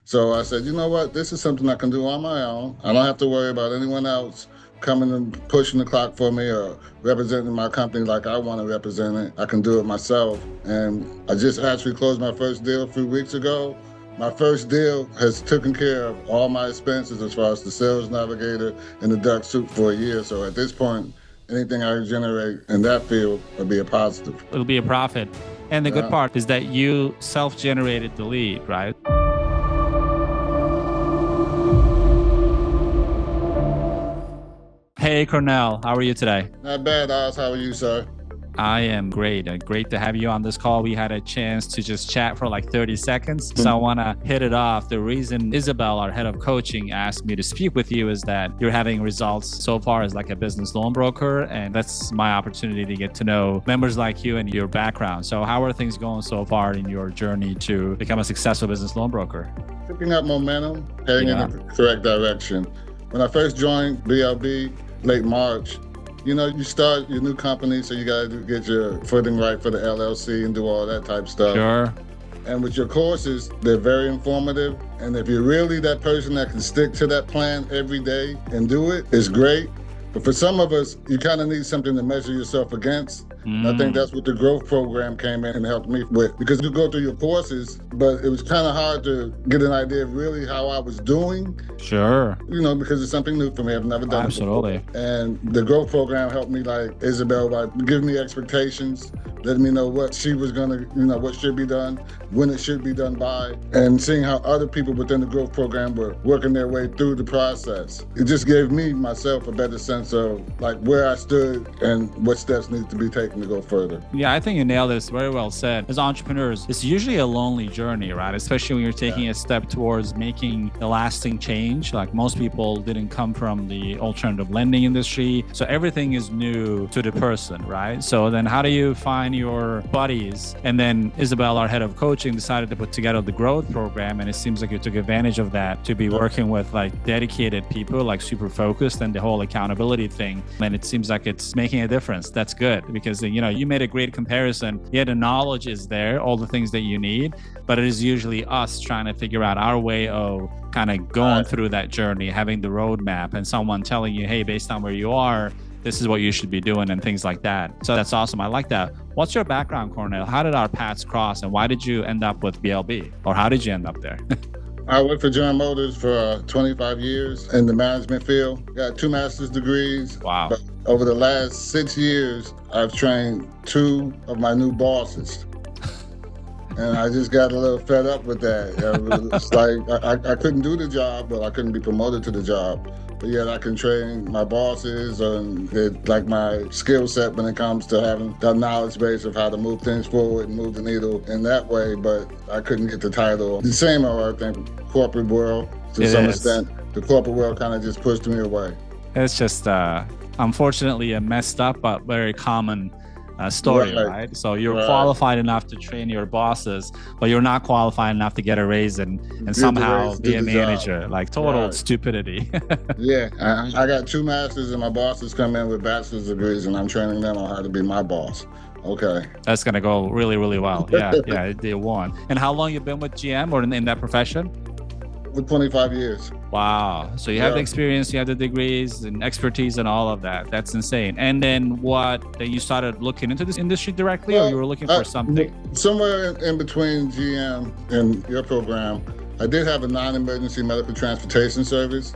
So I said, you know what? This is something I can do on my own. I don't have to worry about anyone else coming and pushing the clock for me or representing my company like I want to represent it. I can do it myself. And I just actually closed my first deal a few weeks ago. My first deal has taken care of all my expenses as far as the sales navigator and the duck suit for a year. So at this point, anything I generate in that field will be a positive. It'll be a profit. And the good part is that you self-generated the lead, right? Hey, Cornell, how are you today? Not bad, Oz. How are you, sir? I am great. Great to have you on this call. We had a chance to just chat for like 30 seconds. So I want to hit it off. The reason Isabel, our head of coaching, asked me to speak with you is that you're having results so far as like a business loan broker. And that's my opportunity to get to know members like you and your background. So how are things going so far in your journey to become a successful business loan broker? Picking up momentum, heading in the correct direction. When I first joined BLB, late March, you start your new company, so you got to get your footing right for the LLC and do all that type of stuff. Sure. And with your courses, they're very informative. And if you're really that person that can stick to that plan every day and do it, it's great. But for some of us, you kind of need something to measure yourself against. And I think that's what the growth program came in and helped me with, because you go through your courses, but it was kind of hard to get an idea of really how I was doing. Sure. Because it's something new for me. I've never done Absolutely. it before. And the growth program helped me, like Isabel, by giving me expectations, letting me know what she was going to, what should be done, when it should be done by, and seeing how other people within the growth program were working their way through the process. It just gave me, myself, a better sense of like where I stood and what steps needed to be taken to go further. Yeah, I think you nailed this. Very well said. As entrepreneurs, it's usually a lonely journey, right? Especially when you're taking a step towards making a lasting change. Like most people didn't come from the alternative lending industry. So everything is new to the person, right? So then how do you find your buddies? And then Isabel, our head of coaching, decided to put together the growth program. And it seems like you took advantage of that to be working with like dedicated people, like super focused, and the whole accountability thing. And it seems like it's making a difference. That's good because, you made a great comparison. Yeah, the knowledge is there, all the things that you need, but it is usually us trying to figure out our way of kind of going through that journey, having the roadmap and someone telling you, hey, based on where you are, this is what you should be doing and things like that. So that's awesome. I like that. What's your background, Cornell? How did our paths cross and why did you end up with BLB? Or how did you end up there? I worked for General Motors for 25 years in the management field. Got 2 master's degrees. Wow. But over the last 6 years, I've trained 2 of my new bosses. And I just got a little fed up with that. It's like I couldn't do the job, but I couldn't be promoted to the job. But yet I can train my bosses and like my skill set when it comes to having that knowledge base of how to move things forward and move the needle in that way. But I couldn't get the title. The same, I think, corporate world to some extent. The corporate world kind of just pushed me away. It's just unfortunately a messed up but very common story, right? So you're qualified enough to train your bosses, but you're not qualified enough to get a raise and somehow be a manager. Like total stupidity. Yeah, I got 2 masters and my bosses come in with bachelor's degrees and I'm training them on how to be my boss. Okay. That's going to go really, really well. Yeah, they won. And how long you been with GM or in that profession? For 25 years. Wow. So you have the experience, you have the degrees and expertise and all of that. That's insane. And then then you started looking into this industry directly or you were looking for something? Somewhere in between GM and your program, I did have a non-emergency medical transportation service.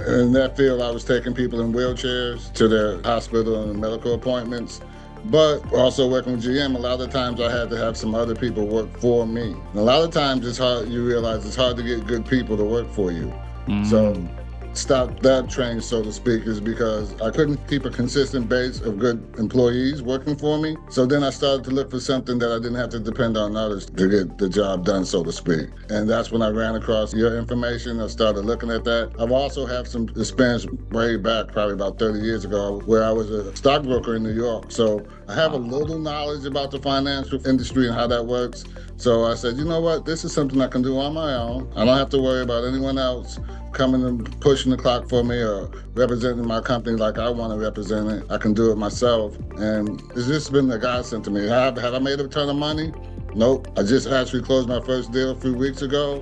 In that field, I was taking people in wheelchairs to their hospital and medical appointments. But also working with GM, a lot of times I had to have some other people work for me. And a lot of times it's hard, you realize it's hard to get good people to work for you. So stop that train, so to speak, is because I couldn't keep a consistent base of good employees working for me. So then I started to look for something that I didn't have to depend on others to get the job done, so to speak. And that's when I ran across your information. I started looking at that. I've also had some experience way back, probably about 30 years ago, where I was a stockbroker in New York. So I have a little knowledge about the financial industry and how that works. So I said, you know what? This is something I can do on my own. I don't have to worry about anyone else coming and pushing the clock for me or representing my company like I want to represent it. I can do it myself. And it's just been a godsend to me. Have I made a ton of money? Nope. I just actually closed my first deal a few weeks ago.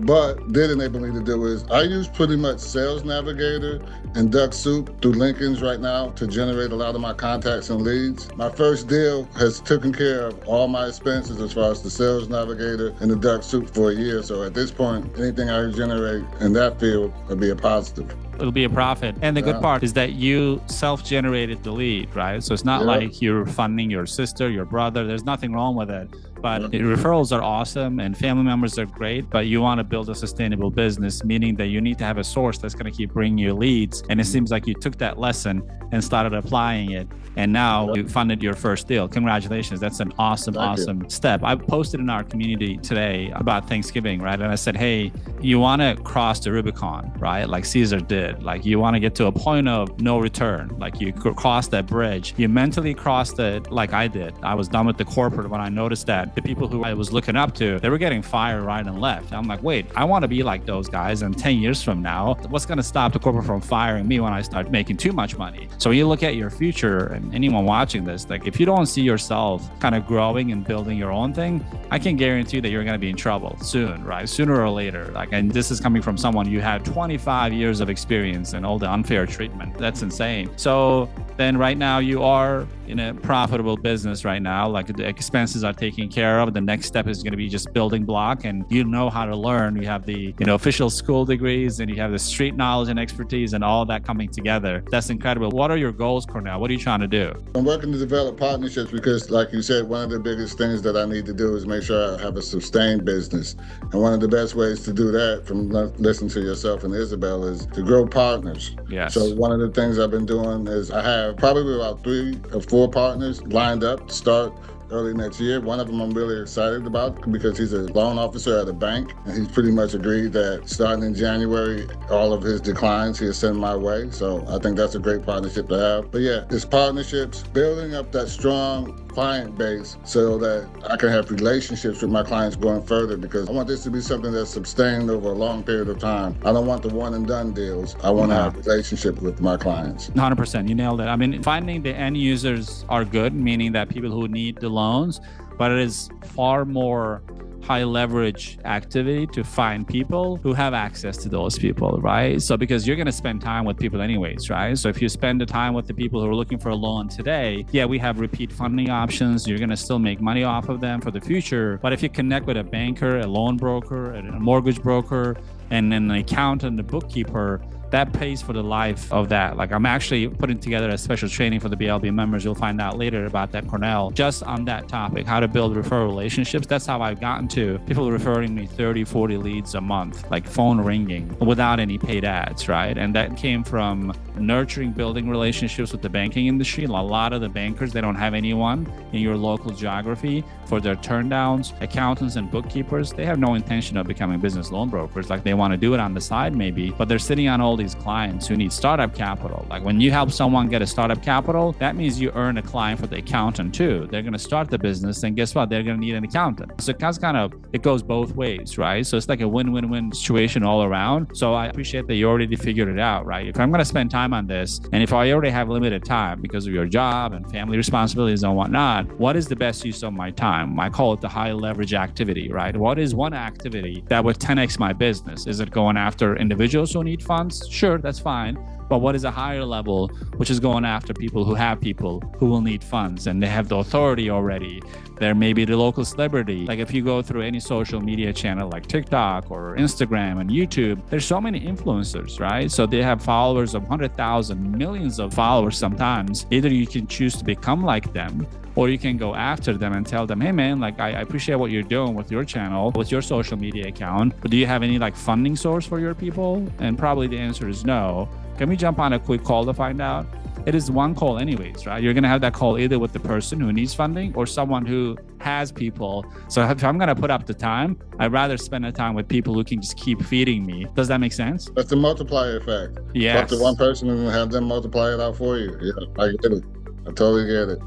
but did enable me to do is I use pretty much Sales Navigator and Duck Soup through Lincoln's right now to generate a lot of my contacts and leads. My first deal has taken care of all my expenses as far as the Sales Navigator and the Duck Soup for a year. So at this point, anything I generate in that field will be a positive. It'll be a profit. And the good part is that you self-generated the lead, right? So it's not like you're funding your sister, your brother. There's nothing wrong with it. But referrals are awesome and family members are great, but you want to build a sustainable business, meaning that you need to have a source that's going to keep bringing you leads. And it seems like you took that lesson and started applying it. And now you funded your first deal. Congratulations. That's an awesome step. I posted in our community today about Thanksgiving, right? And I said, hey, you want to cross the Rubicon, right? Like Caesar did. Like you want to get to a point of no return. Like you cross that bridge. You mentally crossed it like I did. I was done with the corporate when I noticed that the people who I was looking up to, they were getting fired right and left. I'm like, wait, I want to be like those guys. And 10 years from now, what's going to stop the corporate from firing me when I start making too much money? So when you look at your future, and anyone watching this, like if you don't see yourself kind of growing and building your own thing, I can guarantee that you're going to be in trouble soon, right? Sooner or later. Like, and this is coming from someone you had 25 years of experience and all the unfair treatment. That's insane. So then right now you are in a profitable business right now, like the expenses are taken care of. The next step is going to be just building block, and you know how to learn. You have the official school degrees, and you have the street knowledge and expertise, and all that coming together. That's incredible. What are your goals, Cornell? What are you trying to do? I'm working to develop partnerships because, like you said, one of the biggest things that I need to do is make sure I have a sustained business. And one of the best ways to do that, from listening to yourself and Isabel, is to grow partners. Yes. So one of the things I've been doing is I have probably about 3 or 4 partners lined up to start early next year. One of them I'm really excited about because he's a loan officer at a bank, and he's pretty much agreed that starting in January, all of his declines he'll send my way. So I think that's a great partnership to have. But yeah, it's partnerships, building up that strong client base so that I can have relationships with my clients going further, because I want this to be something that's sustained over a long period of time. I don't want the one and done deals. I want to have a relationship with my clients. 100%. You nailed it. I mean, finding the end users are good, meaning that people who need the loans, but it is far more high leverage activity to find people who have access to those people, right? So because you're going to spend time with people anyways, right? So if you spend the time with the people who are looking for a loan today, yeah, we have repeat funding options. You're going to still make money off of them for the future. But if you connect with a banker, a loan broker, a mortgage broker, and an accountant, a bookkeeper, that pays for the life of that. Like I'm actually putting together a special training for the BLB members. You'll find out later about that, Cornell, just on that topic, how to build referral relationships. That's how I've gotten to people referring me 30, 40 leads a month, like phone ringing without any paid ads, right? And that came from nurturing, building relationships with the banking industry. A lot of the bankers, they don't have anyone in your local geography for their turndowns. Accountants and bookkeepers, they have no intention of becoming business loan brokers. Like they want to do it on the side maybe, but they're sitting on all these clients who need startup capital. Like when you help someone get a startup capital, that means you earn a client for the accountant too. They're going to start the business, and guess what? They're going to need an accountant. So it goes both ways, right? So it's like a win-win-win situation all around. So I appreciate that you already figured it out, right? If I'm going to spend time on this, and if I already have limited time because of your job and family responsibilities and whatnot, what is the best use of my time? I call it the high leverage activity, right? What is one activity that would 10x my business? Is it going after individuals who need funds? Sure, that's fine. But what is a higher level, which is going after people who will need funds, and they have the authority already. They're maybe the local celebrity. Like if you go through any social media channel like TikTok or Instagram and YouTube, there's so many influencers, right? So they have followers of 100,000, millions of followers sometimes. Either you can choose to become like them, or you can go after them and tell them, hey man, like I appreciate what you're doing with your channel, with your social media account, but do you have any like funding source for your people? And probably the answer is no. Can we jump on a quick call to find out? It is one call anyways, right? You're going to have that call either with the person who needs funding or someone who has people. So if I'm going to put up the time, I'd rather spend the time with people who can just keep feeding me. Does that make sense? That's the multiplier effect. Yes. Talk to one person and have them multiply it out for you. Yeah, I get it. I totally get it.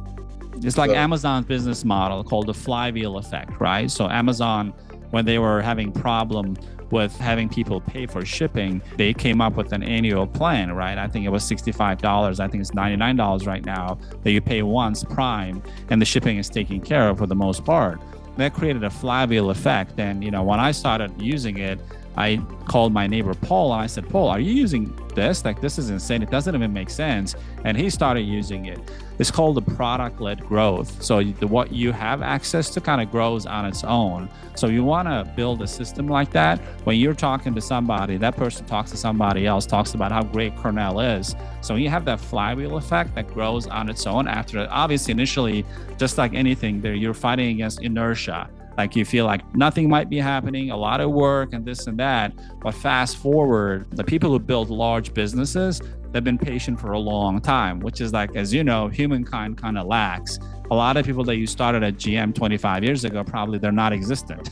It's like Amazon's business model called the flywheel effect, right? So Amazon, when they were having problem with having people pay for shipping, they came up with an annual plan, right? I think it was $65. I think it's $99 right now that you pay once Prime, and the shipping is taken care of for the most part. That created a flywheel effect. And, when I started using it, I called my neighbor Paul and I said, Paul, are you using this? Like, this is insane. It doesn't even make sense. And he started using it. It's called the product-led growth. So what you have access to kind of grows on its own. So you want to build a system like that. When you're talking to somebody, that person talks to somebody else, talks about how great Cornell is. So when you have that flywheel effect that grows on its own after, obviously initially, just like anything there, you're fighting against inertia. Like you feel like nothing might be happening, a lot of work and this and that. But fast forward, the people who build large businesses, they've been patient for a long time, which is like, as you know, humankind kind of lacks. A lot of people that you started at GM 25 years ago, probably they're not existent.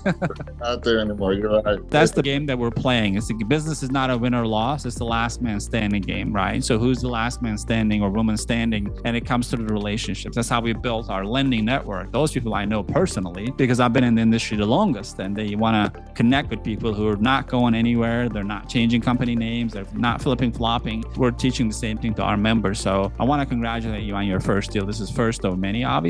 Not there anymore. You're right. That's the game that we're playing. It's the business is not a win or loss. It's the last man standing game, right? So who's the last man standing or woman standing? And it comes to the relationships. That's how we built our lending network. Those people I know personally, because I've been in the industry the longest, and they want to connect with people who are not going anywhere. They're not changing company names. They're not flipping, flopping. We're teaching the same thing to our members. So I want to congratulate you on your first deal. This is first of many, obviously.